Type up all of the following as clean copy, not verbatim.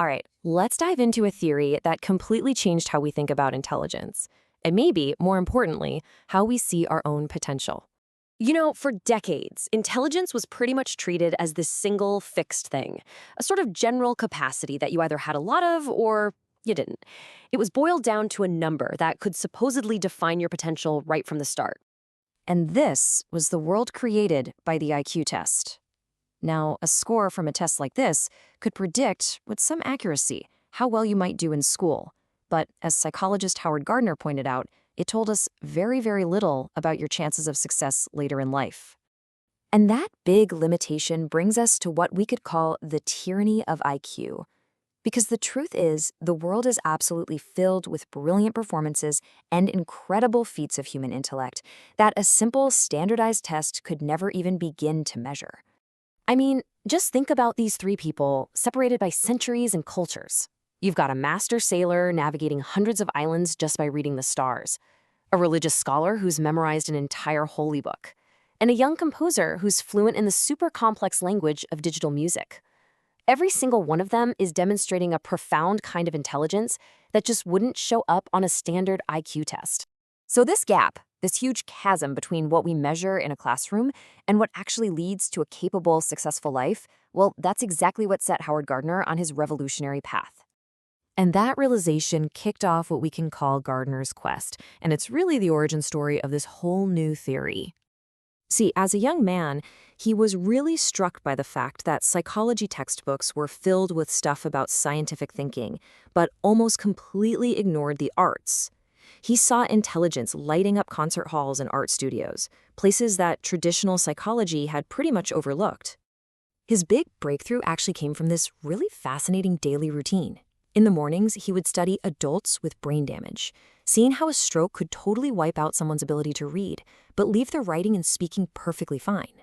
All right, let's dive into a theory that completely changed how we think about intelligence. And maybe, more importantly, how we see our own potential. You know, for decades, intelligence was pretty much treated as this single fixed thing, a sort of general capacity that you either had a lot of or you didn't. It was boiled down to a number that could supposedly define your potential right from the start. And this was the world created by the IQ test. Now, a score from a test like this could predict, with some accuracy, how well you might do in school. But as psychologist Howard Gardner pointed out, it told us very, very little about your chances of success later in life. And that big limitation brings us to what we could call the tyranny of IQ. Because the truth is, the world is absolutely filled with brilliant performances and incredible feats of human intellect that a simple, standardized test could never even begin to measure. I mean, just think about these three people separated by centuries and cultures. You've got a master sailor navigating hundreds of islands just by reading the stars, a religious scholar who's memorized an entire holy book, and a young composer who's fluent in the super complex language of digital music. Every single one of them is demonstrating a profound kind of intelligence that just wouldn't show up on a standard IQ test. So this gap, this huge chasm between what we measure in a classroom and what actually leads to a capable, successful life, well, that's exactly what set Howard Gardner on his revolutionary path. And that realization kicked off what we can call Gardner's quest, and it's really the origin story of this whole new theory. See, as a young man, he was really struck by the fact that psychology textbooks were filled with stuff about scientific thinking, but almost completely ignored the arts. He saw intelligence lighting up concert halls and art studios, places that traditional psychology had pretty much overlooked. His big breakthrough actually came from this really fascinating daily routine. In the mornings, he would study adults with brain damage, seeing how a stroke could totally wipe out someone's ability to read, but leave their writing and speaking perfectly fine.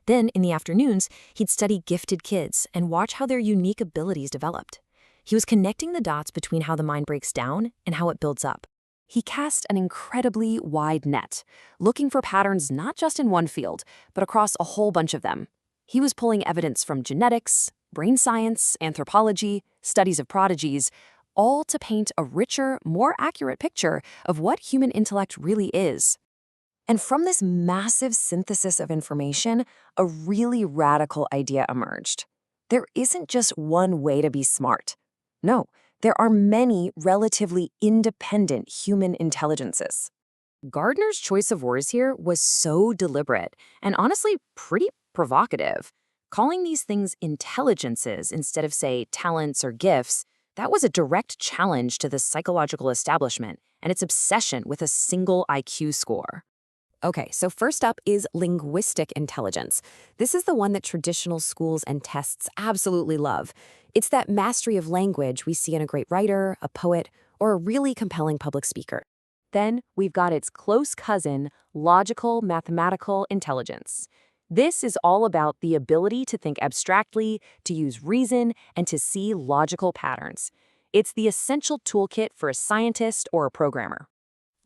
Then, in the afternoons, he'd study gifted kids and watch how their unique abilities developed. He was connecting the dots between how the mind breaks down and how it builds up. He cast an incredibly wide net, looking for patterns not just in one field, but across a whole bunch of them. He was pulling evidence from genetics, brain science, anthropology, studies of prodigies, all to paint a richer, more accurate picture of what human intellect really is. And from this massive synthesis of information, a really radical idea emerged. There isn't just one way to be smart. No, there are many relatively independent human intelligences. Gardner's choice of words here was so deliberate and honestly pretty provocative. Calling these things intelligences instead of, say, talents or gifts, that was a direct challenge to the psychological establishment and its obsession with a single IQ score. Okay, so first up is linguistic intelligence. This is the one that traditional schools and tests absolutely love. It's that mastery of language we see in a great writer, a poet, or a really compelling public speaker. Then we've got its close cousin, logical mathematical intelligence. This is all about the ability to think abstractly, to use reason, and to see logical patterns. It's the essential toolkit for a scientist or a programmer.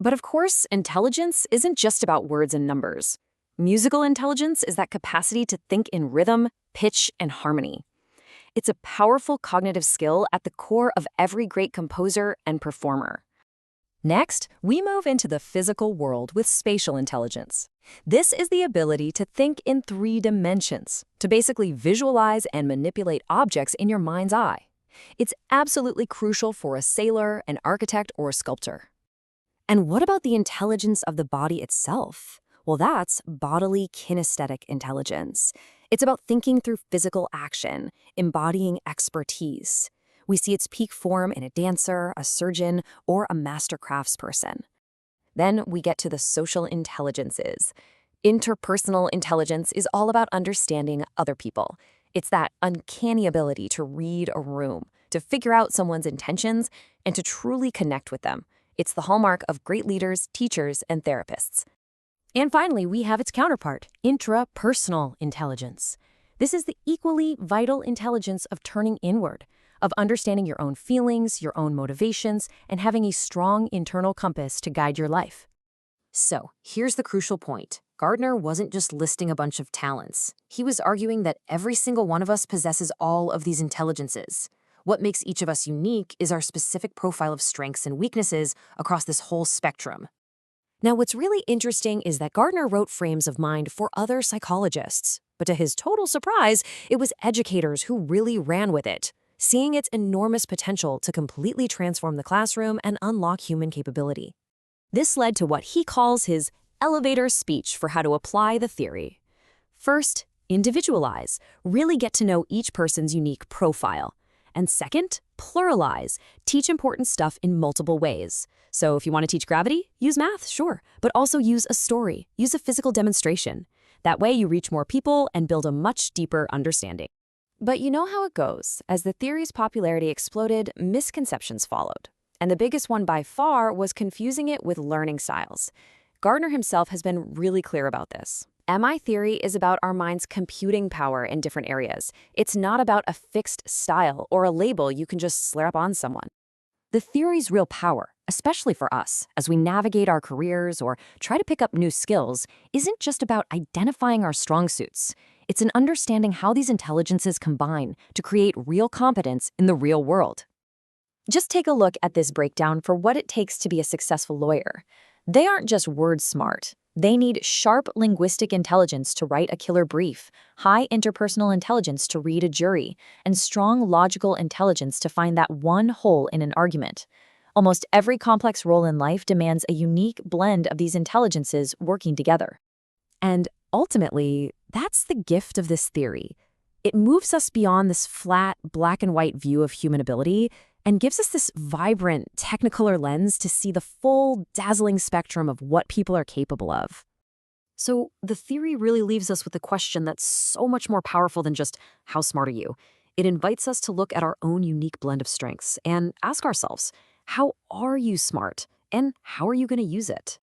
But of course, intelligence isn't just about words and numbers. Musical intelligence is that capacity to think in rhythm, pitch, and harmony. It's a powerful cognitive skill at the core of every great composer and performer. Next, we move into the physical world with spatial intelligence. This is the ability to think in 3 dimensions, to basically visualize and manipulate objects in your mind's eye. It's absolutely crucial for a sailor, an architect, or a sculptor. And what about the intelligence of the body itself? Well, that's bodily kinesthetic intelligence. It's about thinking through physical action, embodying expertise. We see its peak form in a dancer, a surgeon, or a master craftsperson. Then we get to the social intelligences. Interpersonal intelligence is all about understanding other people. It's that uncanny ability to read a room, to figure out someone's intentions, and to truly connect with them. It's the hallmark of great leaders, teachers, and therapists. And finally, we have its counterpart, intrapersonal intelligence. This is the equally vital intelligence of turning inward, of understanding your own feelings, your own motivations, and having a strong internal compass to guide your life. So, here's the crucial point. Gardner wasn't just listing a bunch of talents. He was arguing that every single one of us possesses all of these intelligences. What makes each of us unique is our specific profile of strengths and weaknesses across this whole spectrum. Now, what's really interesting is that Gardner wrote frames of mind for other psychologists, but to his total surprise, it was educators who really ran with it, seeing its enormous potential to completely transform the classroom and unlock human capability. This led to what he calls his elevator speech for how to apply the theory. First, individualize, really get to know each person's unique profile. And second, pluralize, teach important stuff in multiple ways. So if you want to teach gravity, use math, sure, but also use a story, use a physical demonstration. That way you reach more people and build a much deeper understanding. But you know how it goes. As the theory's popularity exploded, misconceptions followed. And the biggest one by far was confusing it with learning styles. Gardner himself has been really clear about this. MI theory is about our mind's computing power in different areas. It's not about a fixed style or a label you can just slap on someone. The theory's real power, especially for us, as we navigate our careers or try to pick up new skills, isn't just about identifying our strong suits. It's an understanding how these intelligences combine to create real competence in the real world. Just take a look at this breakdown for what it takes to be a successful lawyer. They aren't just word smart. They need sharp linguistic intelligence to write a killer brief, high interpersonal intelligence to read a jury, and strong logical intelligence to find that one hole in an argument. Almost every complex role in life demands a unique blend of these intelligences working together. And ultimately, that's the gift of this theory. It moves us beyond this flat, black and white view of human ability and gives us this vibrant, technicolor lens to see the full, dazzling spectrum of what people are capable of. So the theory really leaves us with a question that's so much more powerful than just, how smart are you? It invites us to look at our own unique blend of strengths and ask ourselves, how are you smart? And how are you going to use it?